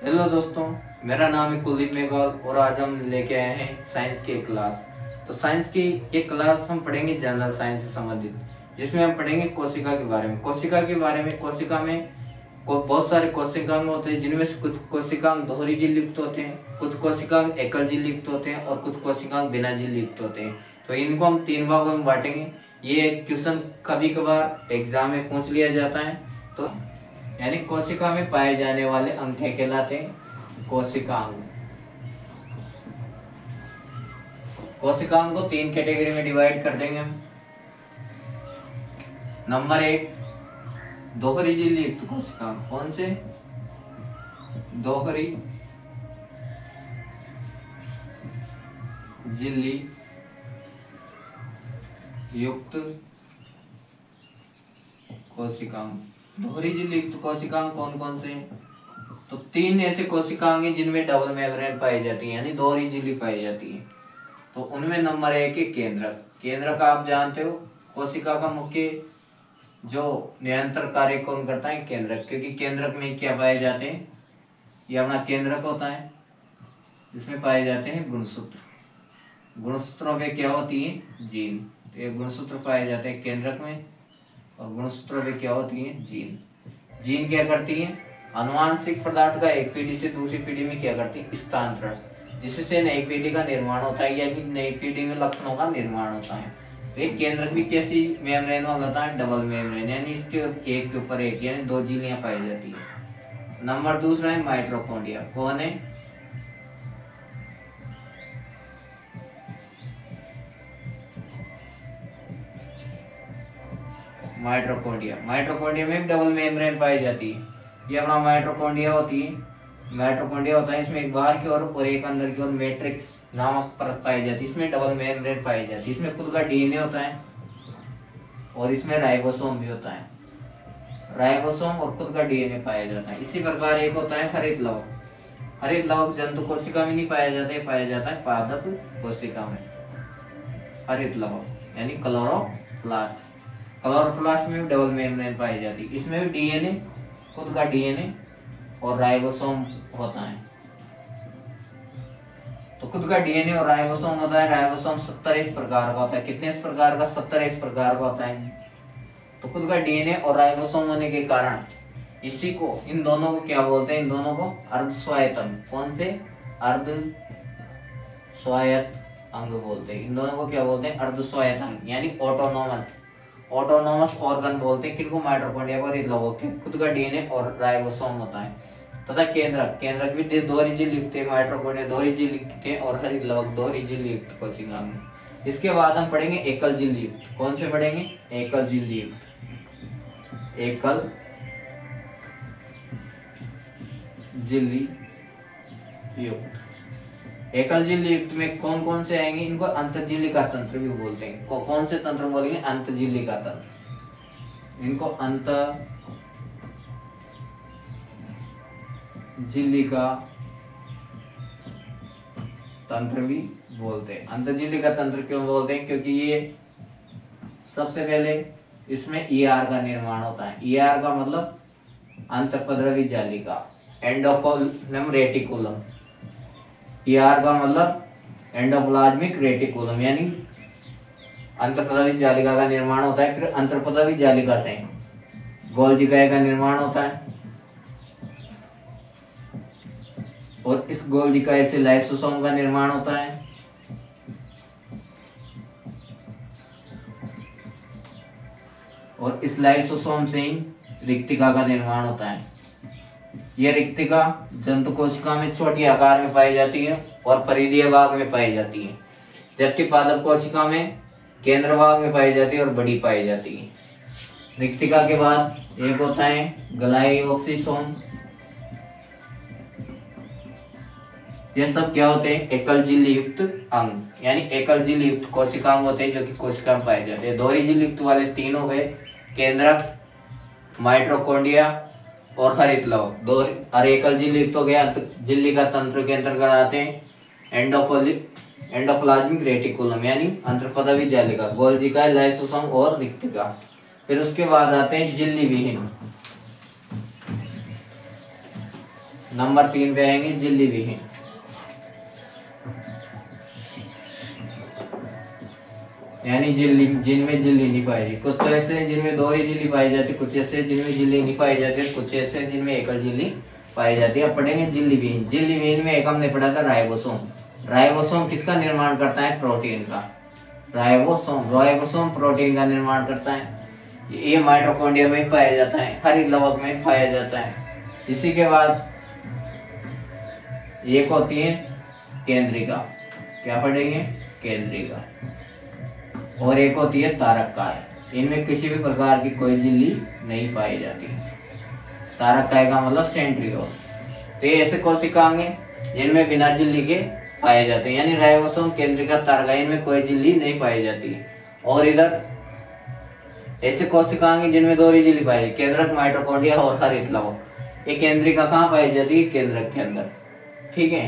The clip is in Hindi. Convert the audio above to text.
हेलो दोस्तों, मेरा नाम है कुलदीप मेघवाल और आज हम लेके आए हैं साइंस की एक क्लास। तो साइंस की ये क्लास हम पढ़ेंगे जनरल साइंस से संबंधित, जिसमें हम पढ़ेंगे कोशिका के बारे में। कोशिका में बहुत सारे कोशिकांग होते हैं, जिनमें से कुछ कोशिकांग दोहरी झिल्ली युक्त होते हैं, कुछ कोशिकांग एकल झिल्ली युक्त होते हैं और कुछ कोशिकांग बिना झिल्ली युक्त होते हैं। तो इनको हम 3 भागों में बांटेंगे। ये क्वेश्चन कभी कभार एग्जाम में पूछ लिया जाता है। तो यानी कोशिका में पाए जाने वाले अंग क्या कहलाते हैं? कोशिकांग। कोशिकांग को 3 कैटेगरी में डिवाइड कर देंगे हम। नंबर 1, दोहरी झिल्ली युक्त कोशिकांग। कौन से? दोहरी झिल्ली युक्त कोशिकांग। दोहरी झिल्ली युक्त कोशिकांग कौन कौन से? तो 3 ऐसे कोशिकांग हैं जिनमें डबल मेम्ब्रेन पाई जाती है, यानी दोहरी झिल्ली पाई जाती है। तो उनमें नंबर 1 है केंद्रक। केंद्रक आप जानते हो, कोशिका का मुख्य जो निरंतर कार्य कौन करता है? केंद्रक। क्योंकि केंद्रक में क्या पाए जाते हैं? ये अपना केंद्रक होता है, जिसमें पाए जाते हैं गुणसूत्र। गुणसूत्रों पे क्या होती है? जीन। तो ये गुणसूत्र पाए जाते हैं केंद्रक में, और गुणसूत्रों पे क्या होती है? जीन। जीन क्या करती है? आनुवांशिक पदार्थ का एक पीढ़ी से दूसरी पीढ़ी में क्या करती है? स्थानांतरण, जिससे नई पीढ़ी का निर्माण होता है, यानी नई पीढ़ी में लक्षणों का निर्माण होता है। तो एक केंद्रक भी कैसी मेम्ब्रेन वाला होता है? डबल मेम्ब्रेन, यानी इसके एक के ऊपर एक, यानी 2 झिल्लियां पाई जाती है। नंबर दूसरा है माइटोकॉन्ड्रिया। कौन है? माइटोकॉन्ड्रिया। माइटोकॉन्ड्रिया में डबल मेम्ब्रेन पाई जाती है। ये अपना माइटोकॉन्ड्रिया होती है। माइटोकॉन्ड्रिया होता है, इसमें एक बाहर की ओर और एक अंदर की ओर मैट्रिक्स नामक परत पाई जाती है। इसमें डबल मेम्ब्रेन पाई जाती है। इसमें खुद का डीएनए होता है और इसमें राइबोसोम भी होता है। राइबोसोम और खुद का डीएनए पाया जाता है। इसी प्रकार एक होता है हरित लवक। हरित लवक जंतु कोशिका में नहीं पाया जाता है, पाया जाता है पादप कोशिका में। हरित लवक यानी क्लोरोप्लास्ट। क्लोरोप्लास्ट में भी डबल मेम्ब्रेन पाई जाती है। इसमें भी डीएनए, खुद का डीएनए और राइबोसोम होता है। तो खुद का डीएनए और राइबोसोम होता है। राइबोसोम 70 इस प्रकार का होता है। कितने इस प्रकार का? 70 इस प्रकार का होता है। तो खुद का डीएनए और राइबोसोम होने के कारण इसी को, इन दोनों को क्या बोलते हैं? इन दोनों को अर्ध स्वायत्त अंग। कौन से? अर्ध स्वायत्त अंग बोलते हैं। इन दोनों को क्या बोलते हैं? अर्ध स्वायत्त अंग, यानी ऑटोनोमस। ऑटोनोमस ऑर्गन बोलते हैं किनको? माइटोकॉन्ड्रिया पर लोगों के खुद का डीएनए और राइबोसोम होता है। तथा केंद्रक। केंद्रक भी दोहरी झिल्ली युक्त है। माइटोकॉन्ड्रिया दोहरी झिल्ली युक्त है और हरित लवक दोहरी झिल्ली युक्त कोशिका में। इसके बाद हम पढ़ेंगे एकल झिल्ली युक्त। कौन से पढ़ेंगे? एकल झिल्ली युक्त। एकल झिल्ली युक्त। एकल झिल्ली युक्त में कौन कौन से आएंगे? इनको अंतःझिल्लिका तंत्र भी बोलते हैं। कौन से तंत्र बोलेंगे? अंतःझिल्लिका तंत्र। इनको अंतःझिल्लिका तंत्र भी बोलते हैं। अंतःझिल्लिका तंत्र क्यों बोलते हैं? क्योंकि ये सबसे पहले इसमें ईआर का निर्माण होता है। ईआर का मतलब अंतःपद्रवी जालिका, एंडोप्लाज्मिक रेटिकुलम। ईआर का मतलब एंडोप्लाज्मिक रेटिकुलम, यानी अंतःपद्रवी जालिका का निर्माण होता है। फिर अंतःपद्रवी जालिका से गोल्जिकाए का निर्माण होता है, और इस गोल्जिकाए से लाइसोसोम का निर्माण होता है। और इस लाइसोसोम से ही रिक्तिका का निर्माण होता है। यह रिक्तिका जंतु कोशिका में छोटी आकार में पाई जाती है और परिधीय भाग में पाई जाती है, जबकि पादप कोशिका में केंद्र भाग में पाई जाती है और बड़ी पाई जाती है। रिक्तिका के बाद एक होता है ग्लाइओक्सिसोम। ये सब क्या होते हैं? एकल झिल्ली युक्त अंग, यानी एकल झिल्ली युक्त कोशिकांग होते हैं जो कि कोशिका में पाए जाते हैं। दोहरी झिल्ली युक्त वाले 3 हो गए, केंद्रक, माइटोकॉन्ड्रिया और हरित लवक। और एकल झिल्ली युक्त हो गया। झिल्लिका तंत्र के अंतर्गत आते हैं एंडोप्लाज्मिक रेटिकुलम, यानी अंतःपद्रवी जालिका, गोल्जिका, लाइसोसोम और रिक्तिका। फिर उसके बाद आते हैं झिल्ली विहीन। नंबर 3 पे आएंगे झिल्ली विहीन। यानी झिल्ली, जिनमें झिल्ली नहीं पाई जाती। कुछ तो ऐसे हैं जिनमें दोहरी झिल्ली पाई जाती, कुछ ऐसे जिनमें झिल्ली नहीं पाई जाती, कुछ ऐसे जिनमें एकल झिल्ली पाई जाती है। अब पढ़ेंगे झिल्ली विहीन। झिल्ली विहीन में एक हमने पढ़ा था राइबोसोम। राइबोसोम किसका निर्माण करता है? प्रोटीन का। राइबोसोम प्रोटीन का निर्माण करता है। ये माइटोकॉन्ड्रिया में पाया जाता है, हरित लवक में पाया जाता है। इसी के बाद एक होती है केंद्रिका। क्या पढ़ेंगे? केंद्रिका। और एक होती है तारककाय। इनमें किसी भी प्रकार की कोई झिल्ली नहीं पाई जाती। तारककाय का मतलब सेंट्रियोल। तो ये ऐसे कोशिकांग हैं जिनमें बिना झिल्ली के पाए जाते हैं। यानी राइबोसोम, केंद्रिका, तारककाय, इनमें कोई झिल्ली नहीं पाई जाती। और इधर ऐसे कोशिकांग हैं जिनमें दोहरी झिल्ली पाई जाती है, केंद्रक, माइटोकॉन्ड्रिया और हरित लवक। ये केंद्रिका कहाँ पाई जाती है? केंद्रक के अंदर। ठीक है।